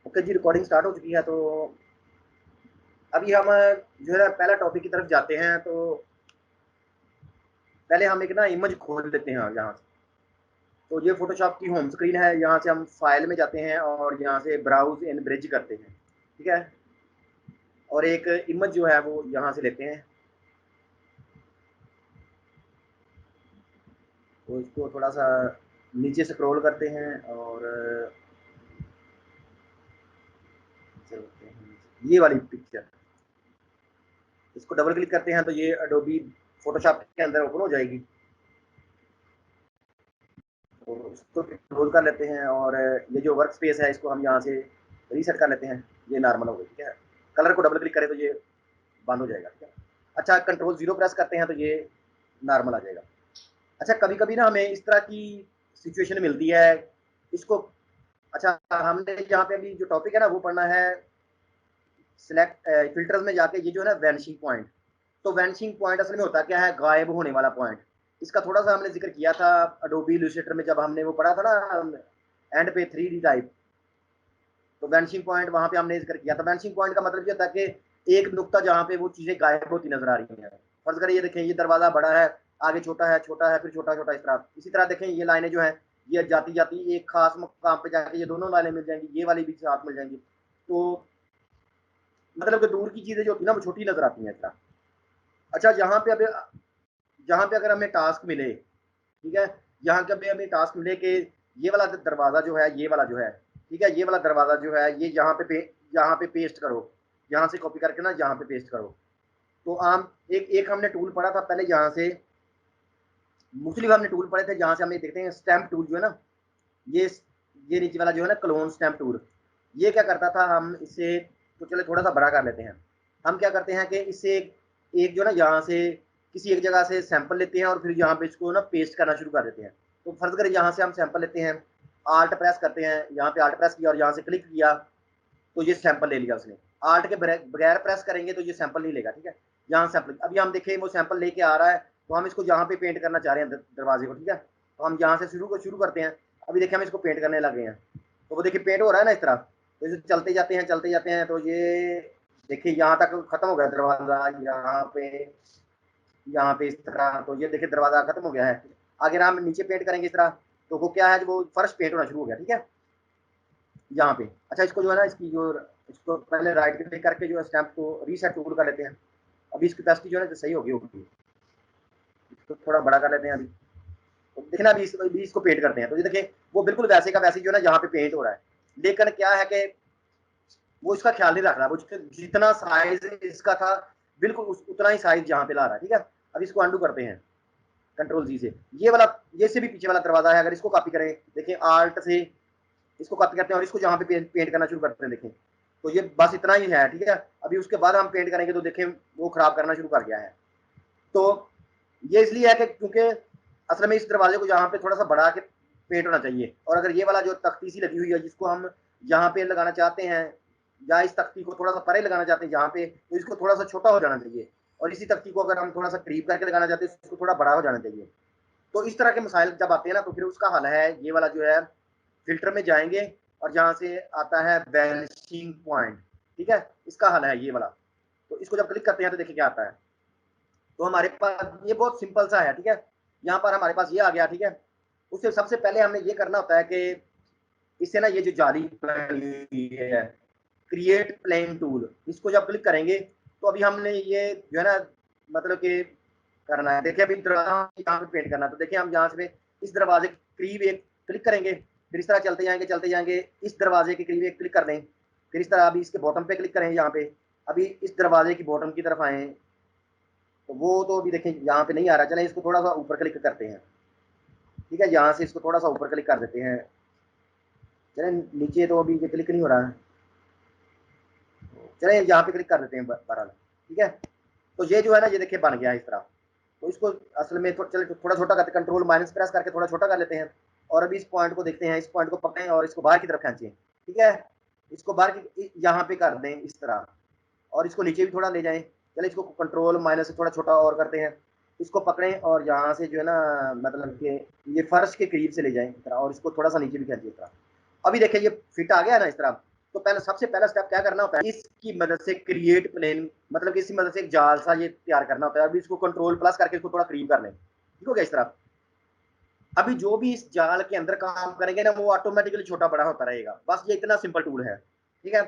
Okay जी, recording start हो चुकी है। तो अभी हम जो है ना पहला टॉपिक की तरफ जाते हैं। तो पहले हम एक ना इमेज खोल लेते हैं यहाँ से। तो ये फोटोशॉप की होम स्क्रीन है। यहाँ से हम फाइल में जाते हैं और यहाँ से ब्राउज इन ब्रिज करते हैं, ठीक है। और एक इमेज जो है वो यहाँ से लेते हैं। तो इसको थोड़ा सा नीचे स्क्रॉल करते हैं और चलते हैं ये वाली पिक्चर। इसको डबल क्लिक करते हैं तो ये एडोबी फोटोशॉप के अंदर ओपन हो जाएगी। तो इसको क्लोज कर लेते हैं और ये जो वर्क स्पेस है इसको हम यहाँ से रीसेट कर लेते हैं। ये नॉर्मल हो गई, ठीक है। कलर को डबल क्लिक करें तो ये बंद हो जाएगा, ठीक है। अच्छा, कंट्रोल जीरो प्रेस करते हैं तो ये नॉर्मल आ जाएगा। अच्छा, कभी कभी ना हमें इस तरह की सिचुएशन मिलती है। इसको अच्छा, हमने यहाँ पे अभी जो टॉपिक है ना वो पढ़ना है सिलेक्ट फिल्टर्स में जाके। ये जो है ना वैनिशिंग पॉइंट। तो वैनिशिंग पॉइंट असल में होता क्या है? गायब होने वाला पॉइंट। इसका थोड़ा सा हमने जिक्र किया था अडोबी इलस्ट्रेटर में, जब हमने वो पढ़ा था ना एंड पे 3D टाइप। तो वैनिशिंग पॉइंट वहां पे हमने जिक्र किया था। वैनिशिंग पॉइंट का मतलब ये होता है कि एक नुक्ता जहाँ पे वो चीजें गायब होती नजर आ रही हैं। फर्ज करें ये देखें, ये दरवाजा बड़ा है, आगे छोटा है, फिर छोटा छोटा, इस तरह। इसी तरह देखें ये लाइनें जो है ये जाती जाती एक खास मुकाम पे जाके ये दोनों लाइनें मिल जाएंगी, ये वाली भी साथ मिल जाएंगी। तो मतलब कि दूर की चीजें जो होती है ना वो छोटी नजर आती हैं इस तरह। अच्छा, यहाँ पे अब जहाँ पे अगर हमें टास्क मिले, ठीक है, यहाँ पे हमें टास्क मिले कि ये वाला दरवाजा जो है, ये वाला जो है, ठीक है, ये वाला दरवाजा जो है ये यहाँ पे पेस्ट करो। यहाँ से कॉपी करके ना यहाँ पे पेस्ट करो। तो आम एक एक हमने टूल पढ़ा था पहले, यहाँ से मुख्तलिफ हमने टूल पढ़े थे। जहाँ से हमें देखते हैं स्टैम्प टूल जो है ना, ये ये नीचे वाला जो है ना क्लोन स्टैम्प टूल। ये क्या करता था, हम इससे तो चले थोड़ा सा बड़ा कर लेते हैं। हम क्या करते हैं कि इससे एक जो ना यहाँ से किसी एक जगह से सैंपल लेते हैं और फिर यहाँ पे इसको ना पेस्ट करना शुरू कर देते हैं। तो फर्ज करें यहाँ से हम सैंपल लेते हैं, आल्ट प्रेस करते हैं, यहाँ पे आल्ट प्रेस किया और यहाँ से क्लिक किया तो ये सैंपल ले लिया उसने। आल्ट के बगैर प्रेस करेंगे तो ये सैंपल नहीं लेगा, ठीक है। यहाँ सैंपल अभी हम देखें वो सैंपल लेके आ रहा है। तो हम इसको यहाँ पे पेंट करना चाह रहे हैं दरवाजे को, ठीक है। तो हम यहाँ से शुरू करते हैं। अभी देखिए हम इसको पेंट करने लगे हैं। तो वो देखिए पेंट हो रहा है ना इस तरह। तो इसे चलते जाते हैं तो ये देखिए यहाँ तक खत्म हो गया दरवाजा। यहाँ पे इस तरह, तो ये देखिए दरवाजा खत्म हो गया है। अगर हम नीचे पेंट करेंगे इस तरह तो वो क्या है, वो फर्श पेंट होना शुरू हो गया, ठीक है, यहाँ पे। अच्छा, इसको जो है ना इसको पहले राइट क्लिक करके जो है स्टैम्प को रीसेट टूल कर लेते हैं। अभी इसकी कैपेसिटी जो है ना सही होगी। इसको थोड़ा बड़ा कर लेते हैं अभी। तो देखना अभी इसको पेंट करते हैं। तो ये देखिए वो बिल्कुल वैसे का वैसे जो है ना यहाँ पे पेंट हो रहा है। लेकिन क्या है कि वो इसका ख्याल नहीं रख रहा। वो जितना साइज इसका था बिल्कुल उतना ही साइज यहाँ पे ला रहा है, ठीक है। अब इसको अंडू करते हैं कंट्रोल जी से। ये वाला ये से भी पीछे वाला दरवाजा है, अगर इसको कॉपी करें, देखिए आल्ट से इसको कॉपी करते हैं और इसको यहाँ पे पेंट करना शुरू करते हैं। देखें तो ये बस इतना ही है, ठीक है। अभी उसके बाद हम पेंट करेंगे तो देखें वो खराब करना शुरू कर गया है। तो ये इसलिए है कि क्योंकि असल में इस दरवाजे को यहाँ पे थोड़ा सा बढ़ा के पेंट होना चाहिए। और अगर ये वाला जो तख्ती सी लगी हुई है जिसको हम यहाँ पे लगाना चाहते हैं, या इस तख्ती को थोड़ा सा परे लगाना चाहते हैं यहाँ पे, तो इसको थोड़ा सा छोटा हो जाना चाहिए। और इसी तख्ती को अगर हम थोड़ा सा करीब करके लगाना चाहते हैं इसको थोड़ा बड़ा हो जाना चाहिए। तो इस तरह के मसाइल जब आते हैं ना तो फिर उसका हल है ये वाला जो है, फिल्टर में जाएंगे और जहाँ से आता है वैनिशिंग पॉइंट, ठीक है, इसका हल है ये वाला। तो इसको जब क्लिक करते हैं तो देखिए क्या आता है। तो हमारे पास ये बहुत सिंपल सा है, ठीक है। यहाँ पर हमारे पास ये आ गया, ठीक है। उससे सबसे पहले हमने ये करना होता है कि इससे ना ये जो जाली है क्रिएट प्लेन टूल, इसको जब क्लिक करेंगे तो अभी हमने ये जो है ना मतलब कि करना है। देखिए अभी यहाँ पे पेंट करना है। तो देखिए हम यहाँ से इस दरवाजे के करीब एक क्लिक करेंगे, फिर इस तरह चलते जाएंगे इस दरवाजे के करीब एक क्लिक कर लें, फिर इस तरह अभी इसके बॉटम पे क्लिक करें यहाँ पे। अभी इस दरवाजे की बॉटम की तरफ आए तो वो तो अभी देखें यहाँ पे नहीं आ रहा। चलें इसको थोड़ा सा ऊपर क्लिक करते हैं, ठीक है। यहाँ से इसको थोड़ा सा ऊपर क्लिक कर देते हैं। चलें नीचे तो अभी ये क्लिक नहीं हो रहा है। चलें यहाँ पे क्लिक कर देते हैं बहरहाल, ठीक है। तो ये जो है ना ये देखिए बन गया है इस तरह। तो इसको असल में चले थोड़ा छोटा करते, कंट्रोल माइनस प्रेस करके थोड़ा छोटा कर लेते हैं। और अभी इस पॉइंट को देखते हैं, इस पॉइंट को पकड़ें और इसको बाहर की तरफ खींचें, ठीक है। इसको बाहर की यहाँ पे कर दें इस तरह, और इसको नीचे भी थोड़ा ले जाएं। चले इसको कंट्रोल माइनस से थोड़ा छोटा और करते हैं। इसको पकड़ें और यहाँ से जो है ना मतलब कि ये फर्श के करीब से ले जाएं इस तरह, और इसको थोड़ा सा नीचे भी खींचिए इस तरह। अभी देखिए ये फिट आ गया ना इस तरह। तो पहले सबसे पहला स्टेप क्या करना होता है, इसकी मदद से क्रिएट प्लेन, मतलब कि इसकी मदद से एक जाल सा ये तैयार करना होता है। अभी इसको कंट्रोल प्लस करके इसको थोड़ा करीब कर लें, ठीक हो गया इस तरह। अभी जो भी इस जाल के अंदर काम करेंगे ना वो ऑटोमेटिकली छोटा बड़ा होता रहेगा। बस ये इतना सिंपल टूल है, ठीक है।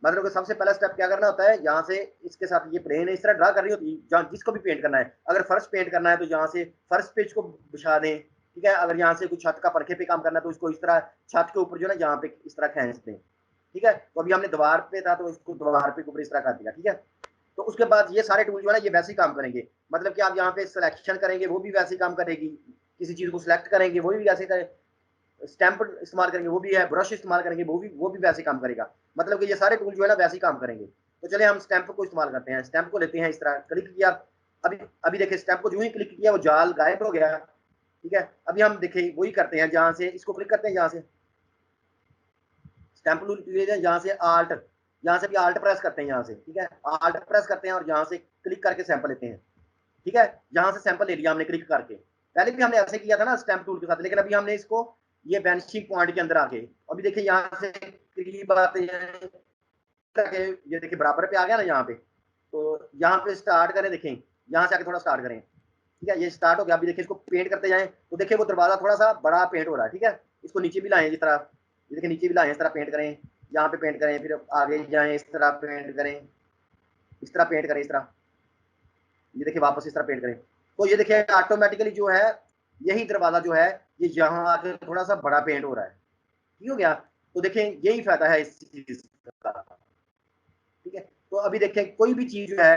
मतलब कि सबसे पहला स्टेप क्या करना होता है, यहाँ से इसके साथ ये प्लेन है इस तरह ड्रा करनी होती है, जहाँ जिसको भी पेंट करना है। अगर फर्श पेंट करना है तो यहाँ से फर्श पे इसको बिछा दें, ठीक है। अगर यहाँ से कुछ छत का पंखे पे काम करना है तो इसको इस तरह छत के ऊपर जो है ना यहाँ पे इस तरह खींच दें, ठीक है। तो अभी हमने दीवार पे था तो इसको दीवार पे ऊपर इस तरह कर दिया, ठीक है। तो उसके बाद ये सारे टूल जो है ना ये वैसे ही काम करेंगे। मतलब कि आप यहाँ पे सिलेक्शन करेंगे वो भी वैसे ही काम करेगी, किसी चीज को सिलेक्ट करेंगे वो भी वैसे करें, स्टैंप इस्तेमाल करेंगे वो भी है, ब्रश इस्तेमाल करेंगे वो भी वैसे काम करेगा। मतलब कि ये सारे टूल जो है ना वैसे ही काम करेंगे। तो चले हम स्टैंप को इस्तेमाल करते हैं। स्टैंप को लेते हैं, इस तरह क्लिक किया। अभी अभी देखिए स्टैंप को जो ही क्लिक किया वो जाल गायब हो गया, ठीक है। अभी हम देखिए वही करते हैं, जहां से इसको क्लिक करते हैं, यहाँ से स्टैंप टूल यहाँ से आल्ट, यहाँ से भी आल्ट प्रेस करते हैं यहाँ से, ठीक है। आल्ट प्रेस करते हैं और यहाँ से क्लिक करके सैंपल लेते हैं, ठीक है। यहाँ से सैंपल ले लिया हमने क्लिक करके। पहले भी हमने ऐसे किया था ना स्टैंप टूल के साथ, लेकिन अभी हमने इसको ये वेनिशिंग पॉइंट के अंदर आके अभी देखिए यहाँ से करीब आते हैं, ये देखिए बराबर पे आ गया ना यहाँ पे। तो यहाँ पे स्टार्ट करें, देखें यहाँ से आके थोड़ा स्टार्ट करें, ठीक है। ये स्टार्ट हो गया। अभी देखिए इसको पेंट करते जाएं तो देखिए वो दरवाजा थोड़ा सा बड़ा पेंट हो रहा है, ठीक है। इसको नीचे भी लाएं, जिस तरह ये देखिए नीचे भी लाएं, इस तरह पेंट करें, यहाँ पे पेंट करें, फिर आगे जाएं, इस तरह पेंट करें, इस तरह पेंट करें, इस तरह ये देखिए वापस इस तरह पेंट करें। तो ये देखिए ऑटोमेटिकली जो है यही दरवाजा जो है ये यहाँ आके थोड़ा सा बड़ा पेंट हो रहा है, ठीक हो गया। तो देखें यही फायदा है इस चीज का, ठीक है। तो अभी देखें कोई भी चीज जो है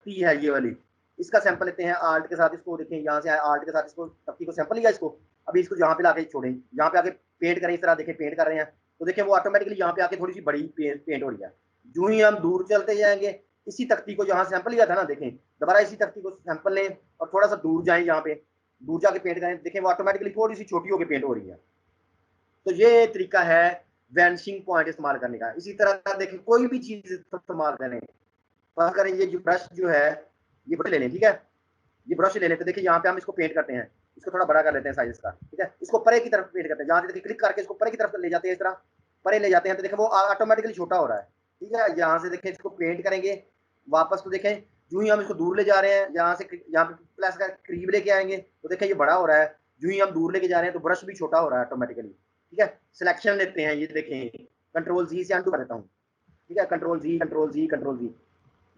ये वाली, इसका सैंपल लेते हैं आर्ट के साथ, इसको देखें यहाँ से आर्ट के साथ इसको तख्ती को सैंपल लिया इसको। अभी इसको यहाँ पे लाके छोड़ें, यहाँ पे आके पेंट करें, इस तरह देखें पेंट कर रहे हैं तो देखें वो ऑटोमेटिकली यहाँ पे आके थोड़ी सी बड़ी पेंट हो रही है। जो ही हम दूर चलते जाएंगे, इसी तख्ती को जहाँ सैंपल लिया था ना, देखें दोबारा इसी तख्ती को सैंपल लें और थोड़ा सा दूर जाएं, यहाँ पे दूर जाके पेंट करें, देखें वो ऑटोमेटिकली थोड़ी सी छोटी होकर पेंट हो रही है। तो ये तरीका है वैनिशिंग पॉइंट इस्तेमाल करने का। इसी तरह देखिए कोई भी चीज इस्तेमाल करें, करें ये जो ब्रश जो है ये ब्रश ले लें, ठीक है। ये ब्रश ले लें तो देखिए यहाँ पे हम इसको पेंट करते हैं, इसको थोड़ा बड़ा कर लेते हैं साइज इसका, ठीक है। इसको परे की तरफ पेंट करते हैं, जहाँ से देखिए क्लिक करके इसको परे की तरफ ले जाते हैं, इस तरह परे ले जाते हैं तो देखिए वो ऑटोमेटिकली छोटा हो रहा है, ठीक है। यहाँ से देखिए इसको पेंट करेंगे वापस तो देखें जो ही हम इसको दूर ले जा रहे हैं, यहाँ से यहाँ पे प्लस का करीब लेके आएंगे तो देखें ये बड़ा हो रहा है। जो ही हम दूर लेके जा रहे हैं तो ब्रश भी छोटा हो रहा है ऑटोमेटिकली, ठीक है। सिलेक्शन लेते हैं, ये देखें कंट्रोल जी से अनडू कर देता हूँ, ठीक है। कंट्रोल जी कंट्रोल जी कंट्रोल जी,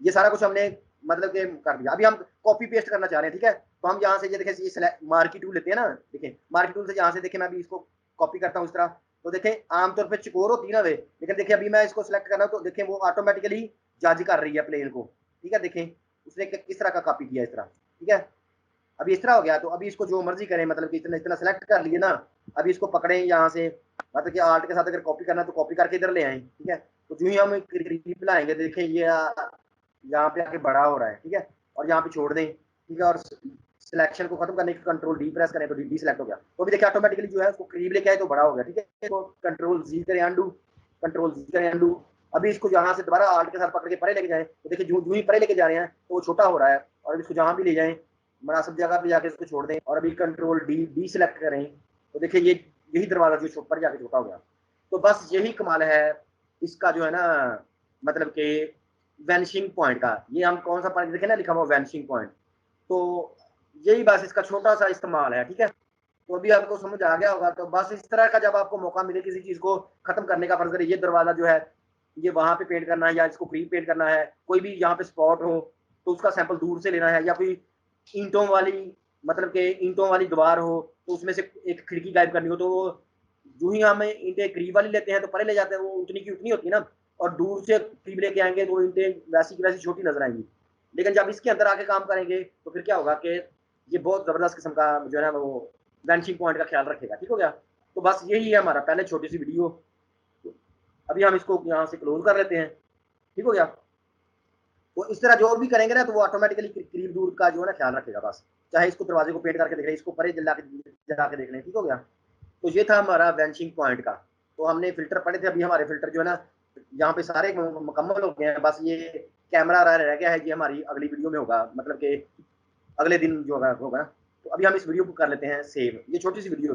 ये सारा कुछ हमने मतलब कि कर दिया। अभी हम कॉपी पेस्ट करना चाह रहे हैं, ठीक है। तो हम यहाँ से ये देखिए ये मार्की टूल लेते हैं ना, देखिए मार्की टूल से यहाँ से देखिए मैं अभी इसको कॉपी करता हूँ इस तरह। तो देखें आमतौर पर चकोर होती है ना वे, लेकिन देखिए अभी मैं इसको सिलेक्ट कर रहा हूँ तो देखिए वो ऑटोमेटिकली जज कर रही है प्लेन को, ठीक है। देखें उसने किस तरह का कॉपी किया इस तरह, ठीक है। अभी इस तरह हो गया। तो अभी इसको जो मर्जी करें, मतलब कि इतना इतना सेलेक्ट कर लिए ना, अभी इसको पकड़ें यहाँ से, मतलब कि आर्ट के साथ अगर कॉपी करना है तो कॉपी करके इधर ले आए, ठीक है। तो जो ही हम करीब लाएंगे देखें ये यहाँ पे आके बड़ा हो रहा है, ठीक है। और यहाँ पे छोड़ दें, ठीक है। और सिलेक्शन को खत्म करने के कंट्रोल डी प्रेस करें तो डी सिलेक्ट हो गया। तो अभी देखिए ऑटोमेटिकली जो है उसको करीब लेके आए तो बड़ा हो गया, ठीक है। तो कंट्रोल जी करें अंडू, कंट्रोल जी करें अंडू। अभी इसको यहाँ से दोबारा आर्ट के साथ पकड़ के परे लेके जाए तो देखिए जो ही परे लेके जा रहे हैं तो वो छोटा हो रहा है। और इसको जहाँ भी ले जाएं मुनासिब जगह पे जाके इसको छोड़ दें और अभी कंट्रोल डी डी सिलेक्ट करें तो देखिए ये यही दरवाजा जो पर जाके छोटा हो गया। तो बस यही कमाल है इसका जो है ना, मतलब कि वैनिशिंग पॉइंट का। ये हम कौन सा पॉइंट देखें ना लिखा हुआ वैनिशिंग पॉइंट, तो यही बस इसका छोटा सा इस्तेमाल है, ठीक है। तो अभी आपको समझ आ गया होगा। तो बस इस तरह का जब आपको मौका मिले किसी चीज को खत्म करने का, फर्ज करें ये दरवाजा जो है ये वहां पे पेंट करना है या इसको प्री पेंट करना है, कोई भी यहाँ पे स्पॉट हो तो उसका सैंपल दूर से लेना है, या कोई ईंटों वाली, मतलब कि ईंटों वाली दीवार हो तो उसमें से एक खिड़की गायब करनी हो, तो वो जो ही हम ईंटें करीब वाली लेते हैं तो परे ले जाते हैं, वो उतनी की उतनी होती है ना। और दूर से करीब लेके आएंगे तो वो ईंटें वैसी की वैसी छोटी नजर आएंगी। लेकिन जब इसके अंदर आके काम करेंगे तो फिर क्या होगा कि ये बहुत जबरदस्त किस्म का जो है ना वो वैनिशिंग पॉइंट का ख्याल रखेगा, ठीक हो गया। तो बस यही है हमारा पहले छोटी सी वीडियो। अभी हम इसको यहाँ से क्लोज कर लेते हैं, ठीक हो गया। तो इस तरह जो भी करेंगे ना तो वो ऑटोमेटिकली करीब दूर का जो है ना ख्याल रखेगा। बस चाहे इसको दरवाजे को पेंट करके देख लें, इसको परे जाके देख लें, ठीक हो गया। तो ये था हमारा वैनिशिंग पॉइंट का। तो हमने फिल्टर पढ़े थे, अभी हमारे फिल्टर जो है ना यहाँ पे सारे मुकम्मल हो गए हैं। बस ये कैमरा रह गया है, ये हमारी अगली वीडियो में होगा, मतलब कि अगले दिन जो होगा। तो अभी हम इस वीडियो को कर लेते हैं सेव। ये छोटी सी वीडियो